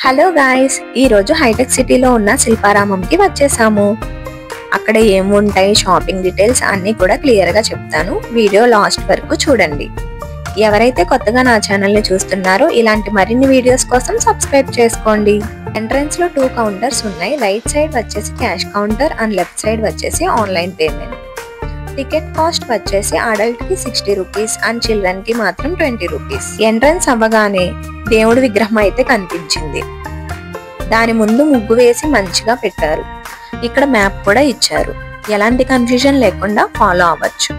Hello guys, ఈ రోజు hitech సిటీలో ఉన్న శిల్పారామంకి వచ్చేసాము. అక్కడ ఏముంటాయి, షాపింగ్ డీటెయిల్స్ అన్ని కూడా క్లియర్ గా చెప్తాను. వీడియో లాస్ట్ వరకు చూడండి. ఎవరైతే కొత్తగా నా ఛానల్ ని చూస్తున్నారో ఇలాంటి మరిన్ని వీడియోస్ కోసం సబ్స్క్రైబ్ చేసుకోండి. ఎంట్రన్స్ లో 2 కౌంటర్స్ ఉన్నాయి. రైట్ సైడ్ వచ్చేసి cash counter and left side వచ్చేసి ఆన్లైన్ పేమెంట్. టికెట్ కాస్ట్ వచ్చేసి అడల్ట్ కి 60 రూపీస్ అండ్ చిల్డ్రన్ కి మాత్రం 20 రూపీస్. ఎంట్రన్స్ అవ్వగానే దేవుడి విగ్రహం అయితే కనిపించింది. దాని ముందు ముగ్గు వేసి మంచిగా పెట్టారు. ఇక్కడ మ్యాప్ కూడా ఇచ్చారు. ఎలాంటి కన్ఫ్యూజన్ లేకుండా ఫాలో అవ్వచ్చు.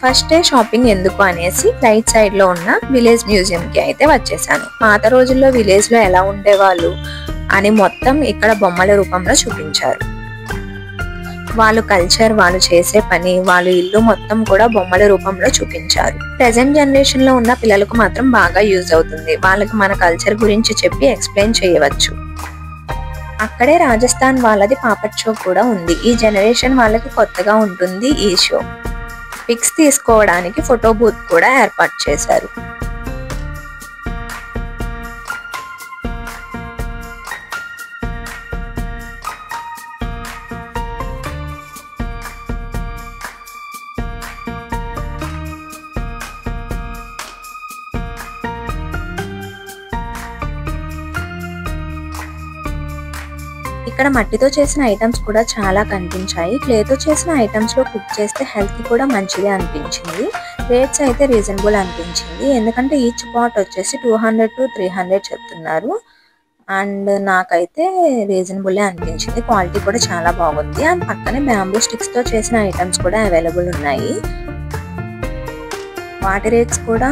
ఫస్ట్ డే షాపింగ్ ఎందుకు అనేసి రైట్ సైడ్ లో ఉన్న విలేజ్ మ్యూజియం కి అయితే వచ్చేసాను. పాత రోజుల్లో విలేజ్ లో ఎలా ఉండేవాళ్ళు అని మొత్తం ఇక్కడ బొమ్మల రూపంలో చూపించారు. వాళ్ళు కల్చర్, వాళ్ళు చేసే పని, వాళ్ళ ఇల్లు మొత్తం కూడా బొమ్మల రూపంలో చూపించారు. ప్రెసెంట్ జనరేషన్ లో ఉన్న పిల్లలకు మాత్రం బాగా యూజ్ అవుతుంది. వాళ్ళకి మన కల్చర్ గురించి చెప్పి ఎక్స్ప్లెయిన్ చేయవచ్చు. అక్కడే రాజస్థాన్ వాళ్ళది పాపట్ షో కూడా ఉంది. ఈ జనరేషన్ వాళ్ళకి కొత్తగా ఉంటుంది ఈ షో. పిక్స్ తీసుకోవడానికి ఫోటో బూత్ కూడా ఏర్పాటు చేశారు. ఇక్కడ మట్టితో చేసిన ఐటమ్స్ కూడా చాలా కనిపించాయి. క్లేతో చేసిన ఐటమ్స్ లో కుక్ చేస్తే హెల్త్ కి కూడా మంచిది అనిపించింది. రేట్స్ అయితే రీజనబుల్ అనిపించింది. ఎందుకంటే ఈచ్ పాట్ వచ్చేసి 200 to 300 చెప్తున్నారు. అండ్ నాకైతే రీజనబుల్ అనిపించింది. క్వాలిటీ కూడా చాలా బాగుంది. అండ్ పక్కనే బ్యాంబూ స్టిక్స్ తో చేసిన ఐటమ్స్ కూడా అవైలబుల్ ఉన్నాయి. వాటి రేట్స్ కూడా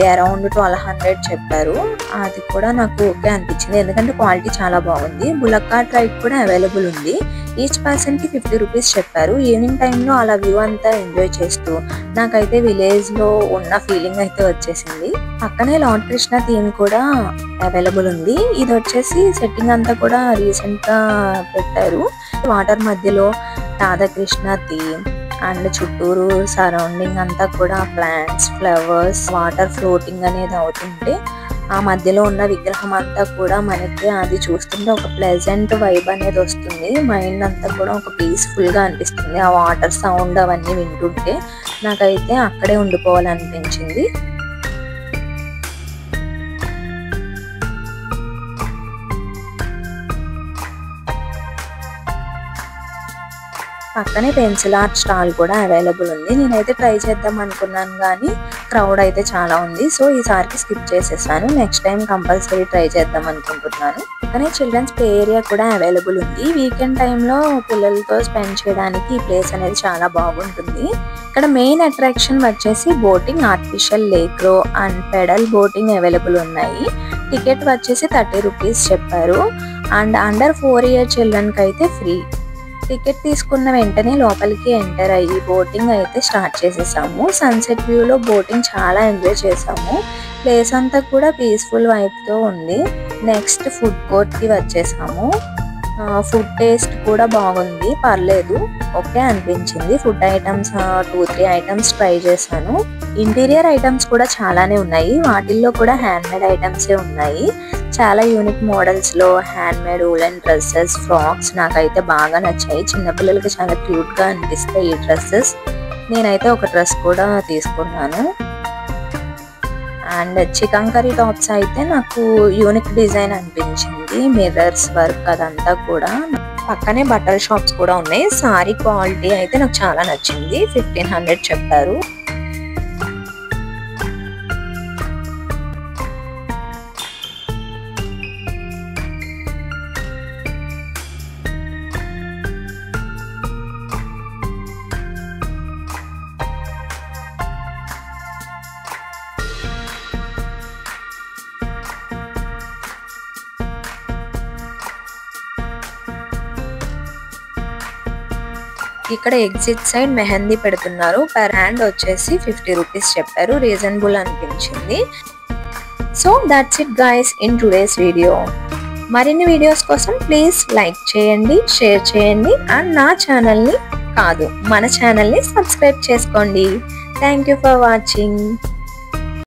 అరౌండ్ 1200 చెప్పారు. అది కూడా నాకు ఓకే అనిపించింది. ఎందుకంటే క్వాలిటీ చాలా బాగుంది. బుల్లక్ కార్ట్ రైడ్ కూడా అవైలబుల్ ఉంది. ఈచ్ పర్సన్ కి 50 రూపీస్ చెప్పారు. ఈవినింగ్ టైంలో అలా వ్యూ అంతా ఎంజాయ్ చేస్తూ నాకైతే విలేజ్ లో ఉన్న ఫీలింగ్ అయితే వచ్చేసింది. పక్కనే లార్డ్ కృష్ణ థీమ్ కూడా అవైలబుల్ ఉంది. ఇది వచ్చేసి సెట్టింగ్ అంతా కూడా రీసెంట్ గా పెట్టారు. వాటర్ మధ్యలో రాధాకృష్ణ థీమ్ అండ్ చుట్టూరు సరౌండింగ్ అంతా కూడా ప్లాంట్స్, ఫ్లవర్స్, వాటర్ ఫ్లోటింగ్ అనేది అవుతుంటే ఆ మధ్యలో ఉన్న విగ్రహం అంతా కూడా మనకి అది చూస్తుంటే ఒక ప్లెజెంట్ వైబ్ అనేది వస్తుంది. మైండ్ అంతా కూడా ఒక పీస్ఫుల్ గా అనిపిస్తుంది. ఆ వాటర్ సౌండ్ అవన్నీ వింటుంటే నాకైతే అక్కడే ఉండిపోవాలనిపించింది. పక్కనే పెన్సిల్ ఆర్ట్ స్టాల్ కూడా అవైలబుల్ ఉంది. నేనైతే ట్రై చేద్దాం అనుకున్నాను కానీ క్రౌడ్ అయితే చాలా ఉంది. సో ఈసారికి స్కిప్ చేసేసాను. నెక్స్ట్ టైం కంపల్సరీ ట్రై చేద్దాం అనుకుంటున్నాను. పక్కనే చిల్డ్రన్స్ ప్లే ఏరియా కూడా అవైలబుల్ ఉంది. వీకెండ్ టైంలో పిల్లలతో స్పెండ్ చేయడానికి ఈ ప్లేస్ అనేది చాలా బాగుంటుంది. ఇక్కడ మెయిన్ అట్రాక్షన్ వచ్చేసి బోటింగ్, ఆర్టిఫిషియల్ లేక్ రో అండ్ పెడల్ బోటింగ్ అవైలబుల్ ఉన్నాయి. టికెట్ వచ్చేసి 30 రూపీస్ చెప్పారు. అండ్ అండర్ 4 year చిల్డ్రన్ కి అయితే ఫ్రీ. టికెట్ తీసుకున్న వెంటనే లోపలికి ఎంటర్ అయ్యి బోటింగ్ అయితే స్టార్ట్ చేసేసాము. సన్సెట్ వ్యూలో బోటింగ్ చాలా ఎంజాయ్ చేసాము. ప్లేస్ అంతా కూడా పీస్ఫుల్ వైబ్ తో ఉంది. నెక్స్ట్ ఫుడ్ కోర్ట్ కి వచ్చేసాము. ఫుడ్ టేస్ట్ కూడా బాగుంది, పర్లేదు, ఓకే అనిపించింది. ఫుడ్ ఐటమ్స్ 2-3 ఐటమ్స్ ట్రై చేశాను. ఇంటీరియర్ ఐటమ్స్ కూడా చాలానే ఉన్నాయి. వాటిల్లో కూడా హ్యాండ్ మేడ్ ఐటమ్సే ఉన్నాయి. చాలా యూనిక్ మోడల్స్ లో hand made woollen dresses, frocks నాకైతే బాగా నచ్చాయి. చిన్నపిల్లలకి చాలా క్యూట్ గా అనిపిస్తాయి ఈ డ్రెస్సెస్. నేనైతే ఒక డ్రెస్ కూడా తీసుకున్నాను. అండ్ చికెన్ కర్రీ టాప్స్ అయితే నాకు యూనిక్ డిజైన్ అనిపించింది. మిర్రర్స్ వర్క్ అదంతా కూడా. పక్కనే బట్టల షాప్స్ కూడా ఉన్నాయి. సారీ క్వాలిటీ అయితే నాకు చాలా నచ్చింది. 1500 చెప్పారు. ఇక్కడ ఎగ్జిట్ సైడ్ మెహందీ పెడుతున్నారు. పర్ హ్యాండ్ వచ్చేసి 50 రూపీస్ చెప్పారు. రీజనబుల్ అనిపించింది. So that's it guys in today's video. మరిన్ని వీడియోస్ కోసం ప్లీజ్ లైక్ చేయండి, షేర్ చేయండి అండ్ నా ఛానల్ని కాదు మన ఛానల్ని సబ్స్క్రైబ్ చేసుకోండి. Thank you for watching.